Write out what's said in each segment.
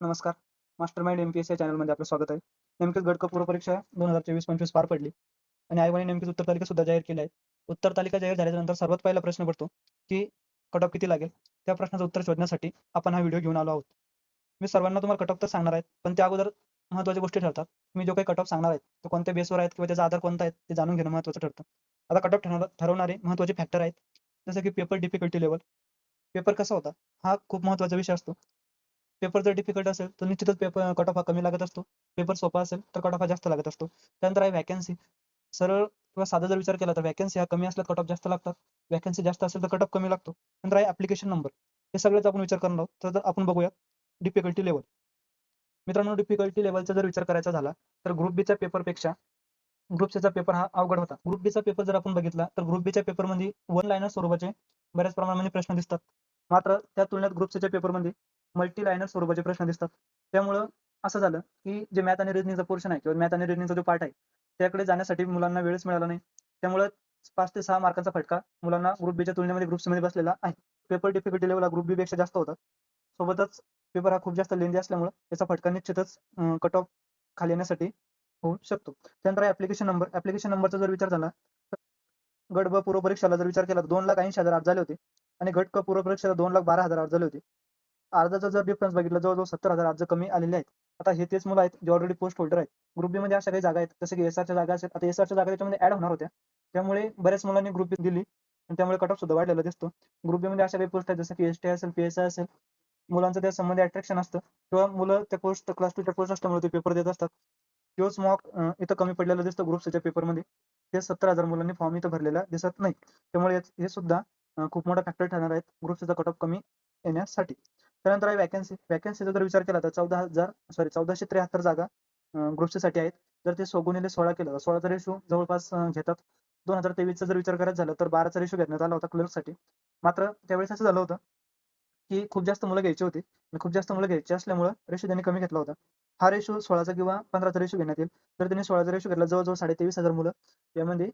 नमस्कार. Mastermind M-P-S या चॅनलमध्ये आपलं स्वागत आहे. नेमकीच गट क पूर्व परीक्षा 2024-25 पार पडली आणि आयोगाने नेमकीच उत्तर तालिका सुद्धा जाहीर केली आहे. उत्तर तालिका जाहीर झाल्यानंतर सर्वात पहिला प्रश्न पडतो, की कट ऑफ किती लागेल? त्या प्रश्नाचं उत्तर शोधण्यासाठी आपण हा व्हिडिओ घेऊन आलो आहोत. मी सर्वांना तुम्हाला कट ऑफ तर सांगणार आहेत, पण त्या अगोदर महत्त्वाच्या गोष्टी ठरतात. मी जो काही कट ऑफ सांगणार आहेत, तो कोणत्या बेसवर आहेत किंवा त्याचा आधार कोणता आहे ते जाणून घेणं महत्त्वाचं ठरतं. आता कट ऑफ ठरवणारे महत्त्वाचे फॅक्टर आहेत, जसं की पेपर डिफिकल्टी लेव्हल. पेपर कसा होता? हा खूप महत्त्वाचा विषय असतो. पेपर जर डिफिकल्ट असेल तर निश्चितच पेपर कट ऑफ हा कमी लागत असतो. पेपर सोपा असेल तर कट ऑफ हा जास्त लागत असतो. त्यानंतर आहे व्हॅकन्सी. सरळ किंवा साधा जर विचार केला तर व्हॅकन्सी हा कमी असल्यास कट ऑफ जास्त लागतात. व्हॅकन्सी जास्त असेल तर कट ऑफ कमी लागतो. नंतर आहे ॲप्लिकेशन नंबर. हे सगळंच आपण विचार करणार आहोत. तर आपण बघूया डिफिकल्टी लेव्हल. मित्रांनो, डिफिकल्टी लेव्हलचा जर विचार करायचा झाला तर ग्रुप बीच्या पेपरपेक्षा ग्रुप सीचा पेपर हा अवघड होता. ग्रुप बीचा पेपर जर आपण बघितला तर ग्रुप बीच्या पेपरमध्ये वन लाईनर स्वरूपाचे बऱ्याच प्रमाणामध्ये प्रश्न दिसतात. मात्र त्या तुलनेत ग्रुप सीच्या पेपरमध्ये मल्टी लाईनर स्वरूपाचे प्रश्न दिसतात. त्यामुळं असं झालं, की जे मॅथ आणि रिझनिंगचा पोर्शन आहे किंवा मॅथ आणि रिझनिंगचा जो पार्ट आहे, त्याकडे जाण्यासाठी मुलांना वेळच मिळाला नाही. त्यामुळं 5 ते 6 मार्कांचा फटका मुलांना ग्रुप बीच्या तुलनेमध्ये ग्रुप सीमध्ये बसलेला आहे. पेपर डिफिकल्टी लेव्हल हा ग्रुप बी पेक्षा जास्त होता. सोबतच पेपर हा खूप जास्त लेंदी असल्यामुळं त्याचा फटका निश्चितच कट ऑफ खाली येण्यासाठी होऊ शकतो. त्यानंतर ॲप्लिकेशन नंबर. ॲप्लिकेशन नंबरचा जर विचार झाला तर गट ब पूर्व परीक्षेला जर विचार केला तर 2,80,000 अर्ज झाले होते आणि गट क पूर्व परीक्षेला 2,12,000 अर्ज झाले होते. अर्जाचा जर डिफरन्स बघितला जवळ-जवळ 70,000 अर्ज कमी आलेले आहेत. आता हे तेच मुलं आहेत जे ऑलरेडी पोस्ट होल्डर आहेत. ग्रुप बी मध्ये अशा काही जागा आहेत जसं की एस-आरच्या जागा असेल. आता एस-आरच्या जागा त्याच्यामध्ये ॲड होणार होत्या. त्यामुळे बऱ्याच मुलांनी ग्रुप बी दिली आणि त्यामुळे कट ऑफ सुद्धा वाढलेला दिसतो. ग्रुप बी मध्ये अशा काही पोस्ट आहेत जसं की एस-टी असेल, पी-एस-आय असेल. मुलांचं त्या संबंधी अट्रॅक्शन असतं किंवा मुलं त्या पोस्ट क्लास 2च्या पोस्ट असल्यामुळे ते पेपर देत असतात. तोच मॉक इथं कमी पडलेला दिसतो ग्रुप सीच्या पेपरमध्ये. ते 70,000 मुलांनी फॉर्म इथं भरलेला दिसत नाही. त्यामुळे हे सुद्धा खूप मोठा फॅक्टर ठरणार आहेत ग्रुप सीचा कट ऑफ कमी येण्यासाठी. त्यानंतर आहे व्हॅकन्सी. व्हॅकन्सीचा जर विचार केला तर 1473 जागा ग्रुप सीसाठी आहेत. जर ते 16 केलं, 16चा रेशो जवळपास घेतात. 2023चा जर विचार करायचा झाला तर 12चा रेशो घेण्यात आला होता क्लर्कसाठी. मात्र त्यावेळेस असं झालं होतं, की खूप जास्त मुलं घ्यायची होती आणि खूप जास्त मुलं घ्यायची असल्यामुळं रेशो त्यांनी कमी घेतला होता. हा रेशो 16चा किंवा 15चा रेशो घेण्यात येईल. जर त्यांनी 16चा रेशो घेतला जवळ-जवळ 23,500 मुलं यामध्ये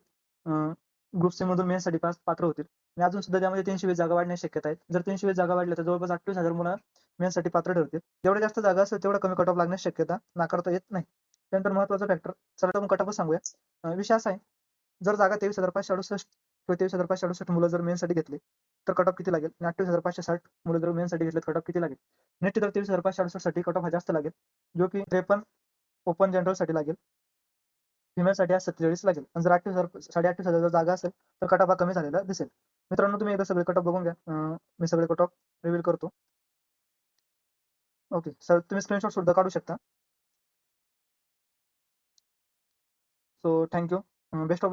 ग्रुप सी मधून मेन्ससाठी पात्र होतील आणि अजून सुद्धा त्यामध्ये 320 जागा वाढण्याची शक्यता आहे. जर 320 जागा वाढल्या तर जवळपास 28,000 मुलं मेन्ससाठी पात्र ठरतील. जेवढ्या जास्त जागा असेल तेवढा कमी कट ऑफ लागण्याची शक्यता नाकारता येत नाही. त्यानंतर महत्त्वाचा फॅक्टर चला आपण कट ऑफच सांगूया. विषय असा आहे, जर जागा 23,568 किंवा 23,568 मुलं जर मेन्ससाठी घेतली तर कट ऑफ किती लागेल आणि 28,560 मुलं जर मेन्ससाठी घेतले तर कट ऑफ किती लागेल? नेट तर 23,568 साठी कट ऑफ हा जास्त लागेल, जो की 53 ओपन जनरलसाठी लागेल. फिमेलसाठी हा 47 लागेल आणि जर 28,000 जर जागा असेल तर कट ऑफ हा कमी झालेला दिसेल. मित्रांनो, तुम्ही एकदा सगळे कट ऑफ बघून घ्या. मी सगळे कट ऑफ रिव्हील करतो. ओके सर, तुम्ही स्क्रीनशॉट सुद्धा काढू शकता. So thank you. Best of